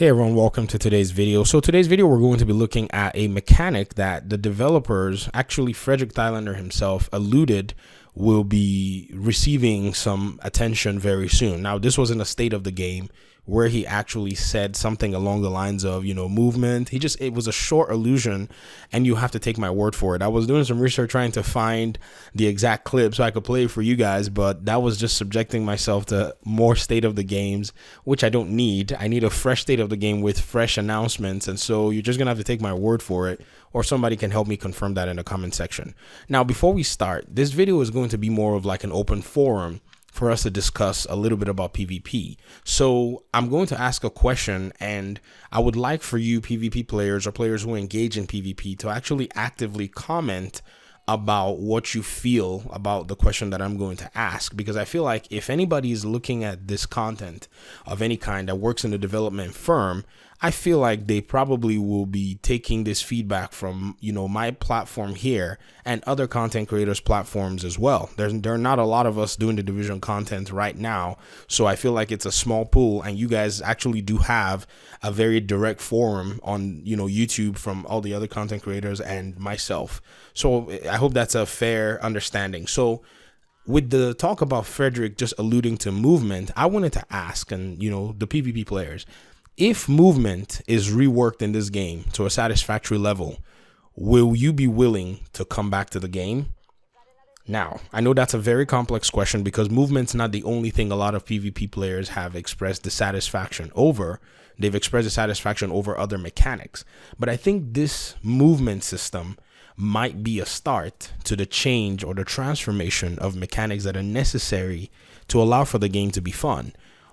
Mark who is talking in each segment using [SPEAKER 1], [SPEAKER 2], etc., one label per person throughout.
[SPEAKER 1] Hey everyone, welcome to today's video. So today's video, we're going to be looking at a mechanic that the developers, actually Fredrik Thailander himself, alluded will be receiving some attention very soon. Now, this was in a state of the game where he actually said something along the lines of, movement. It was a short allusion, and you have to take my word for it. I was doing some research trying to find the exact clip so I could play it for you guys, but that was just subjecting myself to more state of the games, which I don't need. I need a fresh state of the game with fresh announcements, and so you're just gonna have to take my word for it, or somebody can help me confirm that in the comment section. Now, before we start, this video is going to be more of like an open forum for us to discuss a little bit about PvP. So I'm going to ask a question, and I would like for you PvP players or players who engage in PvP to actually actively comment about what you feel about the question that I'm going to ask, because I feel like if anybody is looking at this content of any kind that works in a development firm, I feel like they probably will be taking this feedback from, my platform here and other content creators' platforms as well. There are not a lot of us doing the division content right now, so I feel like it's a small pool, and you guys actually do have a very direct forum on, YouTube from all the other content creators and myself. So I hope that's a fair understanding. So with the talk about Fredrik just alluding to movement, I wanted to ask, and the PvP players, if movement is reworked in this game to a satisfactory level, will you be willing to come back to the game? Now, I know that's a very complex question because movement's not the only thing a lot of PvP players have expressed dissatisfaction over. They've expressed dissatisfaction over other mechanics. But I think this movement system might be a start to the change or the transformation of mechanics that are necessary to allow for the game to be fun.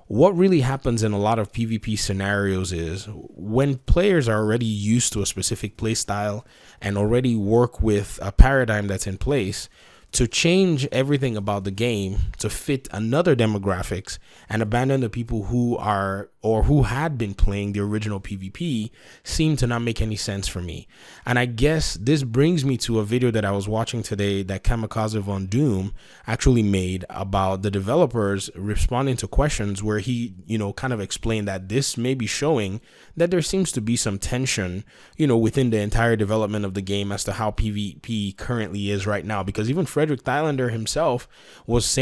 [SPEAKER 1] What really happens in a lot of PvP scenarios is when players are already used to a specific play style and already work with a paradigm that's in place, to change everything about the game to fit another demographics and abandon the people who are or who had been playing the original PvP seemed to not make any sense for me. And I guess this brings me to a video that I was watching today that Kamikaze Von Doom actually made about the developers responding to questions, where he, kind of explained that this may be showing that there seems to be some tension, within the entire development of the game as to how PvP currently is right now. Because even Fredrik Thailander himself was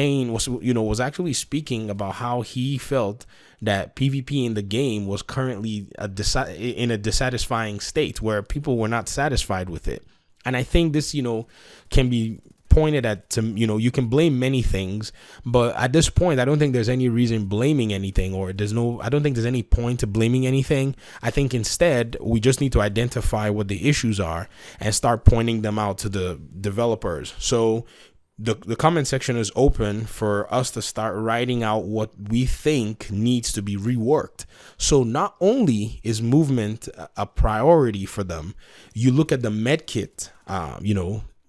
[SPEAKER 1] actually speaking about how he felt that PvP in the game was currently in a dissatisfying state where people were not satisfied with it. And I think this, can be pointed at you can blame many things, but at this point, I don't think there's any reason blaming anything, or I don't think there's any point to blaming anything. I think instead, we just need to identify what the issues are and start pointing them out to the developers. So the comment section is open for us to start writing out what we think needs to be reworked. So not only is movement a priority for them, you look at the medkit,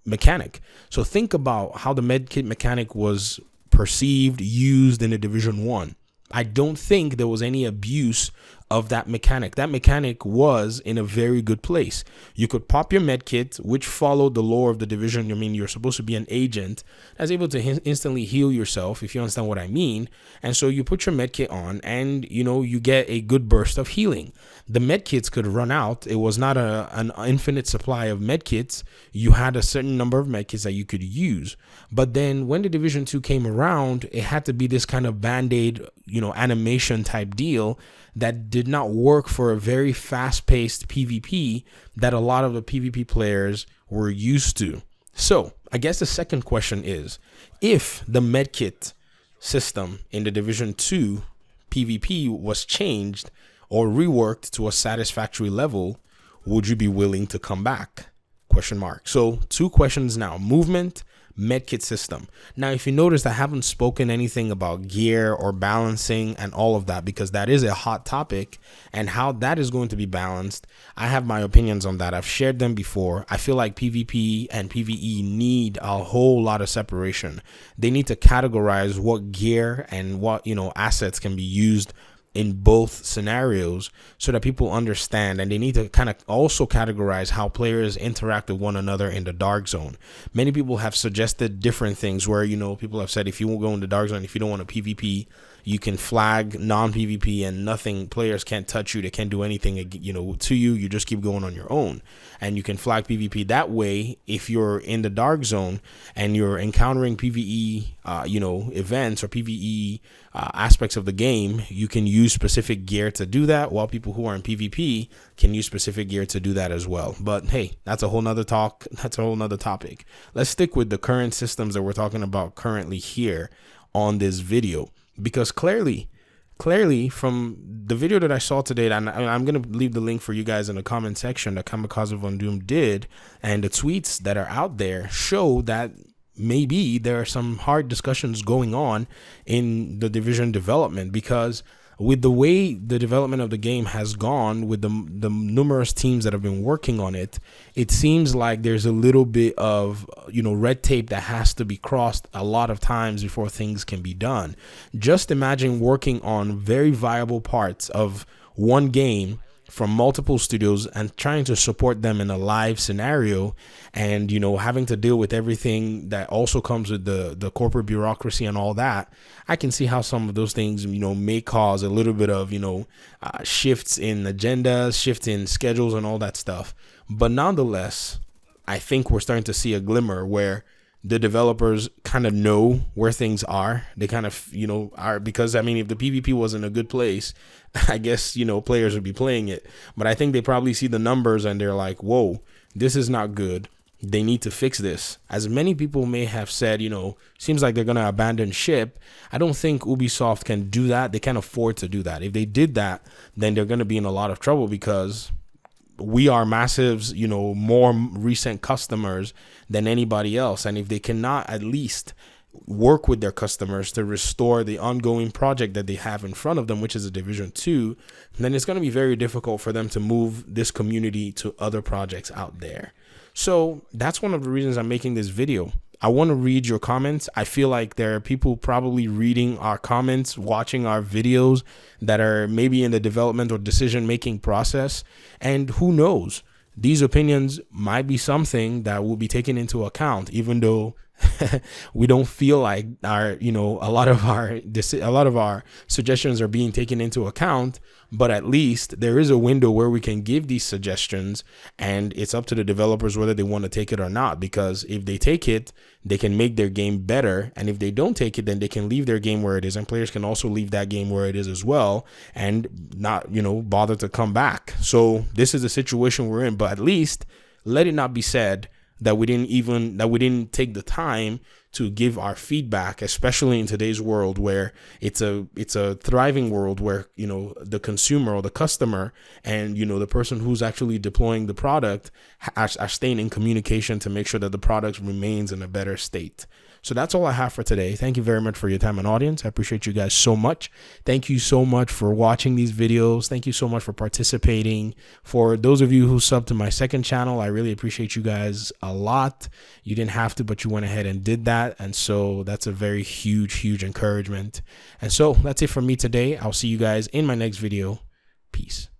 [SPEAKER 1] mechanic. So think about how the medkit mechanic was perceived, used in the Division 1. I don't think there was any abuse of that mechanic. That mechanic was in a very good place. You could pop your medkit, which followed the lore of the division. You're supposed to be an agent that's able to instantly heal yourself, if you understand what I mean. And so you put your medkit on, and you get a good burst of healing. The medkits could run out. It was not an infinite supply of medkits. You had a certain number of medkits that you could use. But then when the Division 2 came around, it had to be this kind of band-aid, animation type deal that did not work for a very fast-paced PvP that a lot of the PvP players were used to. So I guess the second question is, if the medkit system in the Division 2 PvP was changed or reworked to a satisfactory level, would you be willing to come back? ? So 2 questions now: movement, medkit system. Now, if you notice, I haven't spoken anything about gear or balancing and all of that, because that is a hot topic, and how that is going to be balanced, I have my opinions on that. I've shared them before. I feel like PvP and PvE need a whole lot of separation. They need to categorize what gear and what, assets can be used in both scenarios so that people understand, and they need to kind of also categorize how players interact with one another in the dark zone. Many people have suggested different things where, people have said, if you won't go in the dark zone, if you don't want to PvP, You can flag non-PvP and nothing, players can't touch you, they can't do anything, you know, to you. You just keep going on your own. And you can flag PvP that way. If you're in the dark zone and you're encountering PvE you know, events or PvE aspects of the game, you can use specific gear to do that, while people who are in PvP can use specific gear to do that as well. But hey, that's a whole nother talk. That's a whole nother topic. Let's stick with the current systems that we're talking about currently here on this video, because clearly from the video that I saw today, and I'm going to leave the link for you guys in the comment section, that Kamikaze Von Doom did, and the tweets that are out there show that maybe there are some hard discussions going on in the Division development, because with the way the development of the game has gone, with the numerous teams that have been working on it, it seems like there's a little bit of, you know, red tape that has to be crossed a lot of times before things can be done. Just imagine working on very viable parts of one game from multiple studios and trying to support them in a live scenario, and, you know, having to deal with everything that also comes with the corporate bureaucracy and all that. I can see how some of those things, you know, may cause a little bit of, you know, shifts in agendas, shifts in schedules and all that stuff. But nonetheless, I think we're starting to see a glimmer where the developers kind of know where things are. They kind of, you know, are, because I mean, if the PvP was in a good place, I guess, you know, players would be playing it. But I think they probably see the numbers and they're like, whoa, this is not good. They need to fix this. As many people may have said, you know, seems like they're going to abandon ship. I don't think Ubisoft can do that. They can't afford to do that. If they did that, then they're going to be in a lot of trouble, because we are massive, you know, more recent customers than anybody else. And if they cannot at least work with their customers to restore the ongoing project that they have in front of them, which is a Division 2, then it's going to be very difficult for them to move this community to other projects out there. So that's one of the reasons I'm making this video. I want to read your comments. I feel like there are people probably reading our comments, watching our videos, that are maybe in the development or decision-making process. And who knows, these opinions might be something that will be taken into account, even though we don't feel like our, you know, a lot of our suggestions are being taken into account. But at least there is a window where we can give these suggestions, and it's up to the developers whether they want to take it or not. Because if they take it, they can make their game better, and if they don't take it, then they can leave their game where it is, and players can also leave that game where it is as well, and not, you know, bother to come back. So this is the situation we're in. But at least let it not be said that we didn't take the time to give our feedback, especially in today's world where it's a thriving world where, you know, the consumer or the customer and, you know, the person who's actually deploying the product are staying in communication to make sure that the product remains in a better state. So that's all I have for today. Thank you very much for your time and audience. I appreciate you guys so much. Thank you so much for watching these videos. Thank you so much for participating. For those of you who subbed to my second channel, I really appreciate you guys a lot. You didn't have to, but you went ahead and did that. And so that's a very huge encouragement. And so that's it for me today. I'll see you guys in my next video. Peace.